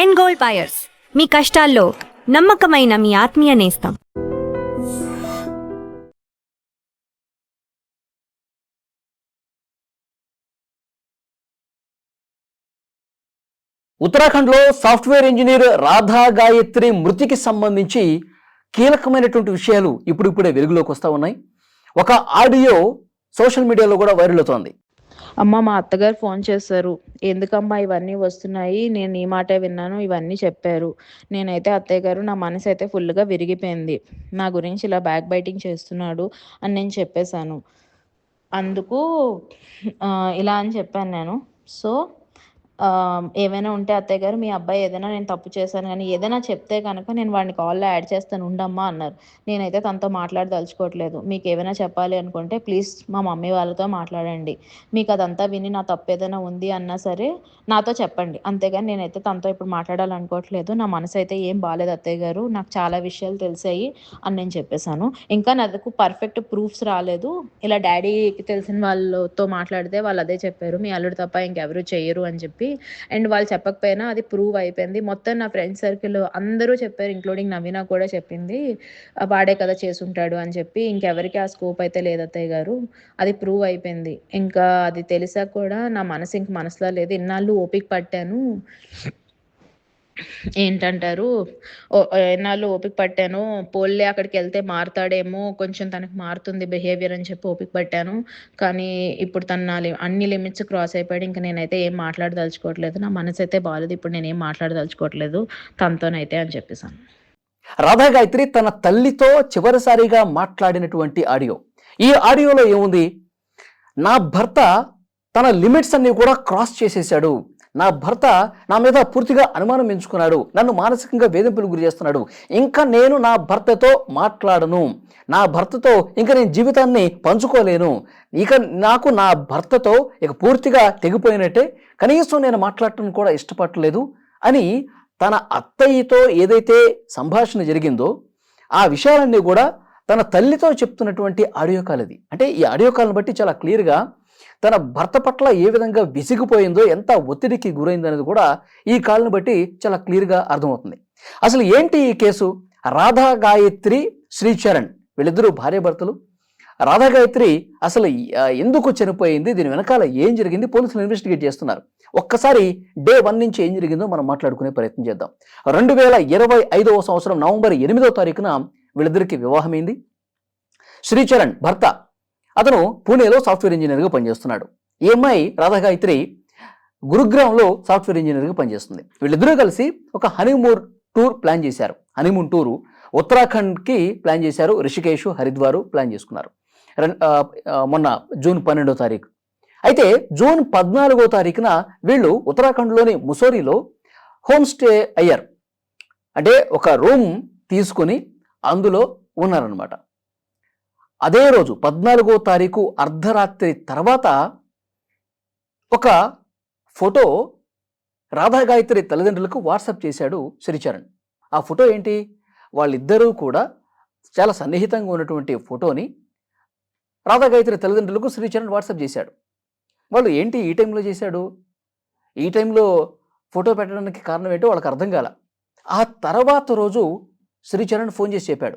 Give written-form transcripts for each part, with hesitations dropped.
End gold buyers, మీ కష్టాల్లో నమ్మకమైన మీ ఆత్మీయ నేస్తం. ఉత్తరాఖండ్లో సాఫ్ట్వేర్ ఇంజనీర్ రాధా గాయత్రి మృతికి సంబంధించి కీలకమైనటువంటి విషయాలు ఇప్పుడిప్పుడే వెలుగులోకి వస్తూ ఉన్నాయి. ఒక ఆడియో సోషల్ మీడియాలో కూడా వైరల్ అవుతోంది. అమ్మ, మా అత్తగారు ఫోన్ చేశారు. ఎందుకమ్మా ఇవన్నీ వస్తున్నాయి, నేను ఈ మాటే విన్నాను, ఇవన్నీ చెప్పారు. నేనైతే అత్తయ్య గారు, నా మనసు అయితే ఫుల్గా విరిగిపోయింది. నా గురించి ఇలా బ్యాక్ బైటింగ్ చేస్తున్నాడు అని నేను చెప్పేశాను. అందుకు ఇలా అని చెప్పాను నేను. సో ఏమైనా ఉంటే అత్తయ్య గారు, మీ అబ్బాయి ఏదైనా నేను తప్పు చేశాను కానీ ఏదైనా చెప్తే కనుక నేను వాడిని కాల్లో యాడ్ చేస్తాను ఉండమ్మా అన్నారు. నేనైతే తనతో మాట్లాడదలుచుకోవట్లేదు. మీకు ఏమైనా చెప్పాలి అనుకుంటే ప్లీజ్ మా మమ్మీ వాళ్ళతో మాట్లాడండి. మీకు అదంతా విని నా తప్పు ఏదైనా ఉంది అన్నా సరే నాతో చెప్పండి. అంతేగాని నేనైతే తనతో ఇప్పుడు మాట్లాడాలనుకోవట్లేదు. నా మనసు అయితే ఏం బాగాలేదు అత్తయ్య గారు, నాకు చాలా విషయాలు తెలిసాయి అని నేను చెప్పేశాను. ఇంకా నాకు పర్ఫెక్ట్ ప్రూఫ్స్ రాలేదు. ఇలా డాడీకి తెలిసిన వాళ్ళతో మాట్లాడితే వాళ్ళు అదే చెప్పారు, మీ అల్లుడు తప్ప ఇంకెవరు చెయ్యరు అని చెప్పి. అండ్ వాళ్ళు చెప్పకపోయినా అది ప్రూవ్ అయిపోయింది. మొత్తం నా ఫ్రెండ్ సర్కిల్ అందరూ చెప్పారు, ఇంక్లూడింగ్ నవీన కూడా చెప్పింది, వాడే కదా చేసుంటాడు అని చెప్పి. ఇంకెవరికి ఆ స్కోప్ అయితే లేదు అత్తయ్య గారు, అది ప్రూవ్ అయిపోయింది. ఇంకా అది తెలిసాక కూడా నా మనసు ఇంక మనసులో లేదు. ఇన్నాళ్ళు ఓపిక పట్టాను, ఏంటంటారు, ఎన్నాళ్ళు ఓపిక పట్టాను, పోల్లే అక్కడికి వెళ్తే మారుతాడేమో, కొంచెం తనకు మారుతుంది బిహేవియర్ అని చెప్పి ఓపిక పట్టాను. కానీ ఇప్పుడు తను నా అన్ని లిమిట్స్ క్రాస్ అయిపోయాడు. ఇంకా నేనైతే ఏం మాట్లాడదలుచుకోవట్లేదు. నా మనసు అయితే బాగాలేదు. ఇప్పుడు నేనేం మాట్లాడదలుచుకోవట్లేదు తనతోనైతే అని చెప్పేసాను. రాధా గాయత్రి తన తల్లితో చివరిసారిగా మాట్లాడినటువంటి ఆడియో. ఈ ఆడియోలో ఏముంది? నా భర్త తన లిమిట్స్ అన్ని కూడా క్రాస్ చేసేసాడు, నా భర్త నా మీద పూర్తిగా అనుమానం ఎంచుకున్నాడు, నన్ను మానసికంగా వేధింపులు గురి చేస్తున్నాడు, ఇంకా నేను నా భర్తతో మాట్లాడను, నా భర్తతో ఇంకా నేను జీవితాన్ని పంచుకోలేను, ఇక నాకు నా భర్తతో ఇక పూర్తిగా తెగిపోయినట్టే, కనీసం నేను మాట్లాడటం కూడా ఇష్టపడలేదు అని తన అత్తయ్యతో ఏదైతే సంభాషణ జరిగిందో ఆ విషయాలన్నీ కూడా తన తల్లితో చెప్తున్నటువంటి ఆడియో కాల్ అది. అంటే ఈ ఆడియో కాల్ని బట్టి చాలా క్లియర్గా తన భర్త పట్ల ఏ విధంగా విసిగిపోయిందో, ఎంత ఒత్తిడికి గురైందో అనేది కూడా ఈ కాల్ని బట్టి చాలా క్లియర్గా అర్థమవుతుంది. అసలు ఏంటి ఈ కేసు? రాధా గాయత్రి, శ్రీచరణ్ వీళ్ళిద్దరూ భార్యాభర్తలు. రాధా గాయత్రి అసలు ఎందుకు చనిపోయింది, దీని వెనకాల ఏం జరిగింది, పోలీసులు ఇన్వెస్టిగేట్ చేస్తున్నారు. ఒక్కసారి డే 1 నుంచి ఏం జరిగిందో మనం మాట్లాడుకునే ప్రయత్నం చేద్దాం. 2025వ సంవత్సరం నవంబర్ 8వ తారీఖున వీళ్ళిద్దరికి వివాహమైంది. శ్రీచరణ్ భర్త, అతను పూణేలో సాఫ్ట్వేర్ ఇంజనీర్గా పనిచేస్తున్నాడు. ఈ అమ్మాయి రాధా గాయత్రి గురుగ్రామ్లో సాఫ్ట్వేర్ ఇంజనీర్గా పనిచేస్తుంది. వీళ్ళిద్దరూ కలిసి ఒక హనీమూన్ టూర్ ప్లాన్ చేశారు. హనీమూన్ టూరు ఉత్తరాఖండ్కి ప్లాన్ చేశారు. రిషికేశ్, హరిద్వారు ప్లాన్ చేసుకున్నారు మొన్న జూన్ 12వ తారీఖు. అయితే జూన్ 14వ తారీఖున వీళ్ళు ఉత్తరాఖండ్లోని ముసోరీలో హోమ్ స్టే అయ్యారు. అంటే ఒక రూమ్ తీసుకుని అందులో ఉన్నారనమాట. అదే రోజు 14వ తారీఖు అర్ధరాత్రి తర్వాత ఒక ఫోటో రాధా గాయత్రి తల్లిదండ్రులకు వాట్సాప్ చేశాడు శ్రీచరణ్. ఆ ఫోటో ఏంటి? వాళ్ళిద్దరూ కూడా చాలా సన్నిహితంగా ఉన్నటువంటి ఫోటోని రాధా గాయత్రి తల్లిదండ్రులకు శ్రీచరణ్ వాట్సాప్ చేశాడు. వాళ్ళు ఏంటి ఈ టైంలో చేశాడు, ఈ టైంలో ఫోటో పెట్టడానికి కారణం ఏంటో వాళ్ళకి అర్థం కాల. ఆ తర్వాత రోజు శ్రీచరణ్ ఫోన్ చేసి చెప్పాడు,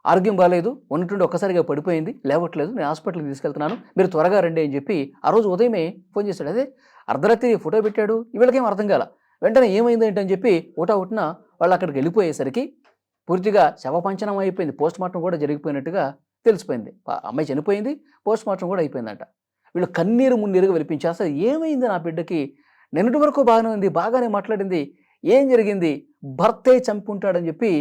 ఆరోగ్యం బాగాలేదు, ఉన్నట్టుండి ఒక్కసారిగా పడిపోయింది, లేవట్లేదు, నేను హాస్పిటల్కి తీసుకెళ్తున్నాను, మీరు త్వరగా రండి అని చెప్పి ఆ రోజు ఉదయమే ఫోన్ చేశాడు. అదే అర్ధరాత్రి ఫోటో పెట్టాడు. వీళ్ళకేం అర్థం కాల. వెంటనే ఏమైంది ఏంటని చెప్పి ఒకటిన వాళ్ళు అక్కడికి వెళ్ళిపోయేసరికి పూర్తిగా శవపంచనం అయిపోయింది. పోస్ట్ మార్టం కూడా జరిగిపోయినట్టుగా తెలిసిపోయింది. అమ్మాయి చనిపోయింది, పోస్ట్ మార్టం కూడా అయిపోయిందంట. వీళ్ళు కన్నీరు మున్నీరుగా విలిపించారు. అసలు ఏమైంది నా బిడ్డకి, నిన్నటి వరకు బాగానే ఉంది, బాగానే మాట్లాడింది, ఏం జరిగింది, భర్తే చంపుంటాడని చెప్పి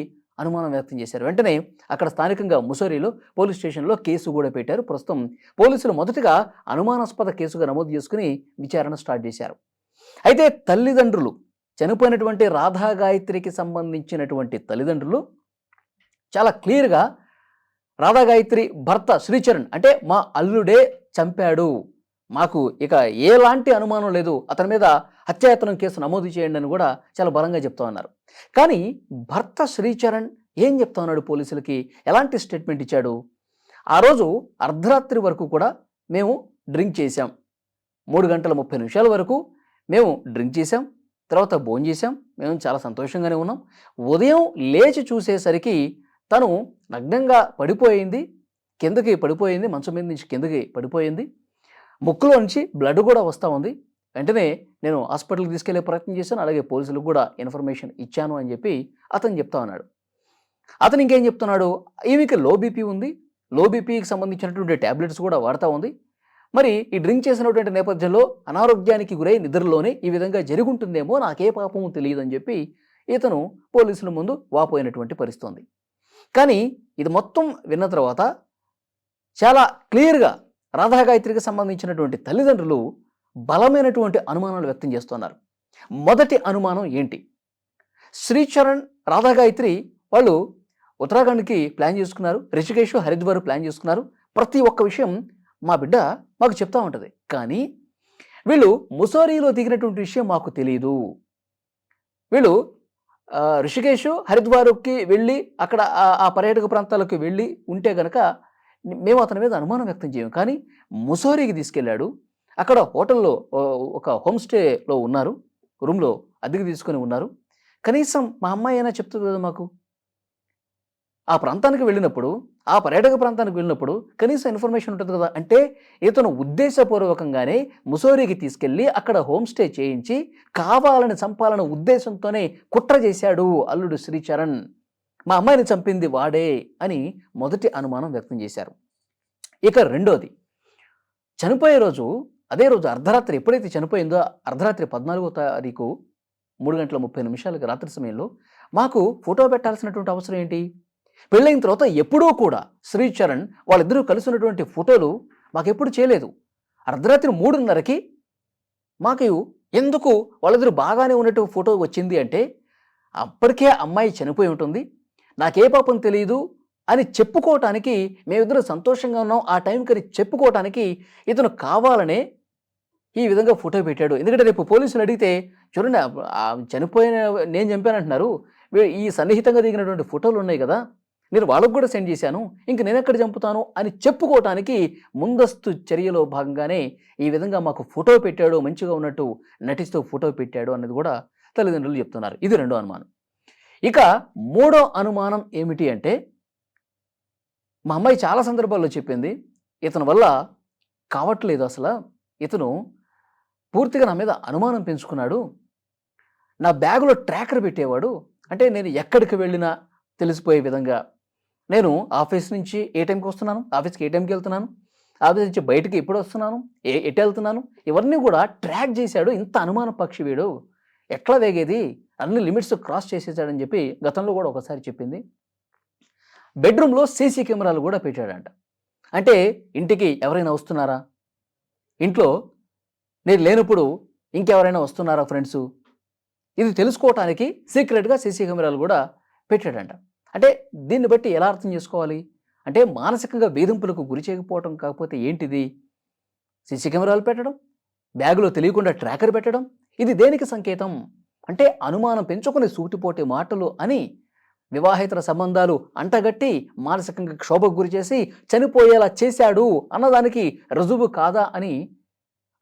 అనుమానం వ్యక్తం చేశారు. వెంటనే అక్కడ స్థానికంగా ముసోరీలో పోలీస్ స్టేషన్లో కేసు కూడా పెట్టారు. ప్రస్తుతం పోలీసులు మొదటగా అనుమానాస్పద కేసుగా నమోదు చేసుకుని విచారణ స్టార్ట్ చేశారు. అయితే తల్లిదండ్రులు, చనిపోయినటువంటి రాధా గాయత్రికి సంబంధించినటువంటి తల్లిదండ్రులు చాలా క్లియర్గా రాధా గాయత్రి భర్త శ్రీచరణ్ అంటే మా అల్లుడే చంపాడు, మాకు ఇక ఎలాంటి అనుమానం లేదు, అతని మీద హత్యాయత్నం కేసు నమోదు చేయండి అని కూడా చాలా బలంగా చెప్తా ఉన్నారు. కానీ భర్త శ్రీచరణ్ ఏం చెప్తా ఉన్నాడు పోలీసులకి, ఎలాంటి స్టేట్మెంట్ ఇచ్చాడు? ఆ రోజు అర్ధరాత్రి వరకు కూడా మేము డ్రింక్ చేశాం, 3 గంటల 30 నిమిషాల వరకు మేము డ్రింక్ చేశాం, తర్వాత భోంచేసాం. మేము చాలా సంతోషంగానే ఉన్నాం. ఉదయం లేచి చూసేసరికి తను నగ్నంగా పడిపోయింది. కిందకి పడిపోయింది. మంచం మీద నుంచి కిందకి పడిపోయింది. ముక్కులో నుంచి బ్లడ్ కూడా వస్తా ఉంది. వెంటనే నేను హాస్పిటల్‌కి తీసుకెళ్ళే ప్రయత్నం చేశాను. అలాగే పోలీసులకు కూడా ఇన్ఫర్మేషన్ ఇచ్చాను అని చెప్పి అతను చెప్తా ఉన్నాడు. అతను ఇంకేం చెప్తున్నాడు, ఈమెకి లో బీపీ ఉంది. లో బీపీకి సంబంధించినటువంటి టాబ్లెట్స్ కూడా వాడతా ఉంది. మరి ఈ డ్రింక్ చేసినటువంటి నేపథ్యంలో అనారోగ్యానికి గురై నిద్రలోనే ఈ విధంగా జరుగుంటుందేమో, నాకే పాపము తెలియదని చెప్పి ఇతను పోలీసుల ముందు వాపోయినటువంటి పరిస్థితి ఉంది. కానీ ఇది మొత్తం విన్న తర్వాత చాలా క్లియర్‌గా రాధాగాయత్రికి సంబంధించినటువంటి తల్లిదండ్రులు బలమైనటువంటి అనుమానాలు వ్యక్తం చేస్తున్నారు. మొదటి అనుమానం ఏంటి? శ్రీచరణ్, రాధాగాయత్రి వాళ్ళు ఉత్తరాఖండ్‌కి ప్లాన్ చేసుకున్నారు. రిషికేశ్, హరిద్వార్ ప్లాన్ చేసుకున్నారు. ప్రతి ఒక్క విషయం మా బిడ్డ మాకు చెప్తా ఉంటది. కానీ వీళ్ళు ముస్సోరీలో దిగినటువంటి విషయం మాకు తెలీదు. వీళ్ళు రిషికేశ్, హరిద్వార్‌కి వెళ్ళి అక్కడ ఆ పర్యాటక ప్రాంతాలకు వెళ్ళి ఉంటే గనక మేము అతని మీద అనుమానం వ్యక్తం చేయము. కానీ ముస్సోరీకి తీసుకెళ్ళాడు. అక్కడ హోటల్‌లో ఒక హోమ్ స్టేలో ఉన్నారు. రూమ్‌లో అద్దెకు తీసుకొని ఉన్నారు. కనీసం మా అమ్మాయి అయినా చెప్తుంది కదా మాకు. ఆ ప్రాంతానికి వెళ్ళినప్పుడు, ఆ పర్యాటక ప్రాంతానికి వెళ్ళినప్పుడు కనీసం ఇన్ఫర్మేషన్ ఉంటుంది కదా. అంటే ఇతను ఉద్దేశపూర్వకంగానే ముస్సోరీకి తీసుకెళ్ళి అక్కడ హోమ్ స్టే చేయించి కావాలని చంపాలనే ఉద్దేశంతోనే కుట్ర చేశాడు అల్లుడు శ్రీచరణ్. మా అమ్మాయిని చంపింది వాడే అని మొదటి అనుమానం వ్యక్తం చేశారు. ఇక రెండోది, చనిపోయే రోజు, అదే రోజు అర్ధరాత్రి ఎప్పుడైతే చనిపోయిందో అర్ధరాత్రి 14వ తారీఖు 3:30 రాత్రి సమయంలో మాకు ఫోటో పెట్టాల్సినటువంటి అవసరం ఏంటి? పెళ్ళైన తర్వాత ఎప్పుడూ కూడా శ్రీచరణ్ వాళ్ళిద్దరూ కలిసి ఉన్నటువంటి ఫోటోలు మాకెప్పుడు చేయలేదు. అర్ధరాత్రి 3:30కి మాకు ఎందుకు వాళ్ళిద్దరూ బాగానే ఉన్నట్టు ఫోటో వచ్చింది అంటే, అప్పటికే అమ్మాయి చనిపోయి ఉంటుంది, నాకే పాపం తెలియదు అని చెప్పుకోవటానికి, మేమిద్దరం సంతోషంగా ఉన్నాం ఆ టైంకని చెప్పుకోవటానికి ఇతను కావాలనే ఈ విధంగా ఫోటో పెట్టాడు. ఎందుకంటే రేపు పోలీసులు అడిగితే, చూడండి చనిపోయిన నేను చంపానంటున్నారు, ఈ సన్నిహితంగా దిగినటువంటి ఫోటోలు ఉన్నాయి కదా, నేను వాళ్ళకు కూడా సెండ్ చేశాను, ఇంక నేను ఎక్కడ చంపుతాను అని చెప్పుకోవటానికి ముందస్తు చర్యలో భాగంగానే ఈ విధంగా మాకు ఫోటో పెట్టాడు, మంచిగా ఉన్నట్టు నటిస్తూ ఫోటో పెట్టాడు అన్నది కూడా తల్లిదండ్రులు చెప్తున్నారు. ఇది రెండో అనుమానం. ఇక మూడో అనుమానం ఏమిటి అంటే, మా అమ్మాయి చాలా సందర్భాల్లో చెప్పింది, ఇతని వల్ల కావట్లేదు, అసలు ఇతను పూర్తిగా నా మీద అనుమానం పెంచుకున్నాడు, నా బ్యాగులో ట్రాకర్ పెట్టేవాడు, అంటే నేను ఎక్కడికి వెళ్ళినా తెలిసిపోయే విధంగా, నేను ఆఫీస్ నుంచి ఏ టైంకి వస్తున్నాను, ఆఫీస్కి ఏ టైంకి వెళ్తున్నాను, ఆఫీస్ నుంచి బయటికి ఎప్పుడు వస్తున్నాను, ఎటు వెళ్తున్నాను, ఇవన్నీ కూడా ట్రాక్ చేశాడు. ఇంత అనుమాన పక్షి వీడు, ఎట్లా వేగేది, అన్ని లిమిట్స్ క్రాస్ చేసేసాడని చెప్పి గతంలో కూడా ఒకసారి చెప్పింది. బెడ్రూమ్లో సీసీ కెమెరాలు కూడా పెట్టాడంట. అంటే ఇంటికి ఎవరైనా వస్తున్నారా, ఇంట్లో నేను లేనప్పుడు ఇంకెవరైనా వస్తున్నారా ఫ్రెండ్స్, ఇది తెలుసుకోవటానికి సీక్రెట్గా సీసీ కెమెరాలు కూడా పెట్టాడంట. అంటే దీన్ని బట్టి ఎలా అర్థం చేసుకోవాలి అంటే, మానసికంగా వేధింపులకు గురి చేయకపోవటం కాకపోతే ఏంటిది? సీసీ కెమెరాలు పెట్టడం, బ్యాగులో తెలియకుండా ట్రాకర్ పెట్టడం, ఇది దేనికి సంకేతం అంటే, అనుమానం పెంచుకుని సూటిపోటి మాటలు అని వివాహేతర సంబంధాలు అంటగట్టి మానసికంగా క్షోభకు గురి చేసి చనిపోయేలా చేశాడు అన్నదానికి రుజువు కాదా అని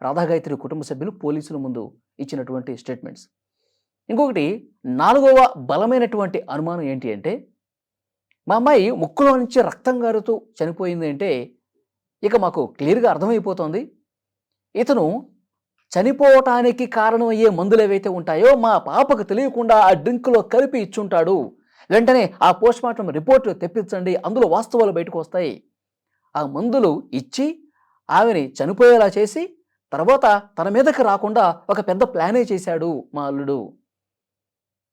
రాధాగాయత్రి కుటుంబ సభ్యులు పోలీసుల ముందు ఇచ్చినటువంటి స్టేట్మెంట్స్. ఇంకొకటి, నాలుగవ బలమైనటువంటి అనుమానం ఏంటి అంటే, మా అమ్మాయి ముక్కులో నుంచి రక్తం గారుతూ చనిపోయింది అంటే ఇక మాకు క్లియర్గా అర్థమైపోతుంది, ఇతను చనిపోవటానికి కారణమయ్యే మందులు ఏవైతే ఉంటాయో మా పాపకు తెలియకుండా ఆ డ్రింక్లో కలిపి ఇచ్చుంటాడు, వెంటనే ఆ పోస్ట్మార్టం రిపోర్ట్ తెప్పించండి, అందులో వాస్తవాలు బయటకు వస్తాయి. ఆ మందులు ఇచ్చి ఆమెని చనిపోయేలా చేసి తర్వాత తన మీదకి రాకుండా ఒక పెద్ద ప్లానే చేశాడు మా అల్లుడు,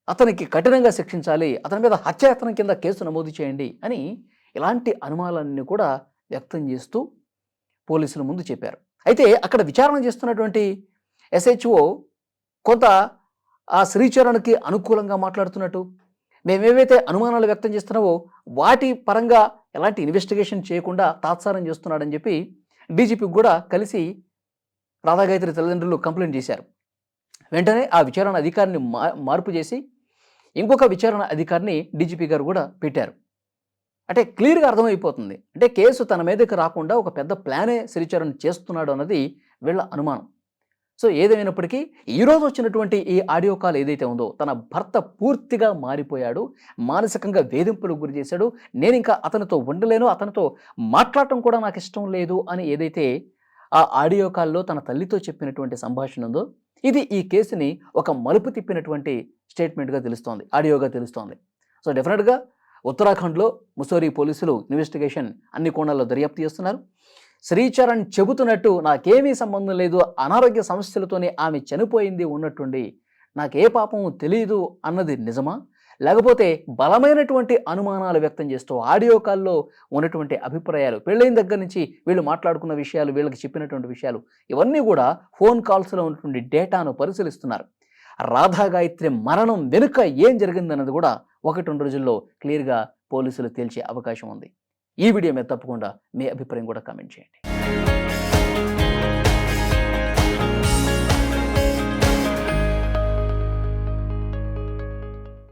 అతనికి కఠినంగా శిక్షించాలి, అతని మీద హత్యాయత్నం కింద కేసు నమోదు చేయండి అని ఇలాంటి అనుమానాలన్నీ కూడా వ్యక్తం చేస్తూ పోలీసుల ముందు చెప్పారు. అయితే అక్కడ విచారణ చేస్తున్నటువంటి ఎస్హెచ్ఓ కొంత ఆ శ్రీచరణ్కి అనుకూలంగా మాట్లాడుతున్నట్టు, మేమేవైతే అనుమానాలు వ్యక్తం చేస్తున్నావో వాటి పరంగా ఎలాంటి ఇన్వెస్టిగేషన్ చేయకుండా తాత్సారం చేస్తున్నాడని చెప్పి డీజీపీకి కూడా కలిసి రాధాగాయత్రి తల్లిదండ్రులు కంప్లైంట్ చేశారు. వెంటనే ఆ విచారణ అధికారిని మార్పు చేసి ఇంకొక విచారణ అధికారిని డీజీపీ గారు కూడా పెట్టారు. అంటే క్లియర్గా అర్థమైపోతుంది, అంటే కేసు తన మీదకి రాకుండా ఒక పెద్ద ప్లానే శ్రీచరణ్ చేస్తున్నాడు అన్నది వీళ్ళ అనుమానం. సో ఏదేమైనప్పటికీ ఈరోజు వచ్చినటువంటి ఈ ఆడియో కాల్ ఏదైతే ఉందో తన భర్త పూర్తిగా మారిపోయాడు, మానసికంగా వేధింపులకు గురి చేశాడు, నేను ఇంకా అతనితో ఉండలేను, అతనితో మాట్లాడటం కూడా నాకు ఇష్టం లేదు అని ఏదైతే ఆ ఆడియో కాల్లో తన తల్లితో చెప్పినటువంటి సంభాషణ ఉందో ఇది ఈ కేసుని ఒక మలుపు తిప్పినటువంటి స్టేట్మెంట్గా తెలుస్తోంది, ఆడియోగా తెలుస్తోంది. సో డెఫినెట్గా ఉత్తరాఖండ్లో ముసోరీ పోలీసులు ఇన్వెస్టిగేషన్ అన్ని కోణాల్లో దర్యాప్తు చేస్తున్నారు. శ్రీచరణ్ చెబుతున్నట్టు నాకేమీ సంబంధం లేదు, అనారోగ్య సమస్యలతోనే ఆమె చనిపోయింది ఉన్నట్టుండి, నాకే పాపం తెలియదు అన్నది నిజమా, లేకపోతే బలమైనటువంటి అనుమానాలు వ్యక్తం చేస్తూ ఆడియో కాల్లో ఉన్నటువంటి అభిప్రాయాలు, పెళ్ళైన దగ్గర నుంచి వీళ్ళు మాట్లాడుకున్న విషయాలు, వీళ్ళకి చెప్పినటువంటి విషయాలు, ఇవన్నీ కూడా ఫోన్ కాల్స్లో ఉన్నటువంటి డేటాను పరిశీలిస్తున్నారు. రాధా గాయత్రి మరణం వెనుక ఏం జరిగిందన్నది కూడా 1-2 రోజుల్లో క్లియర్గా పోలీసులు తేల్చే అవకాశం ఉంది. ఈ వీడియో మీద తప్పకుండా మీ అభిప్రాయం కూడా కామెంట్ చేయండి.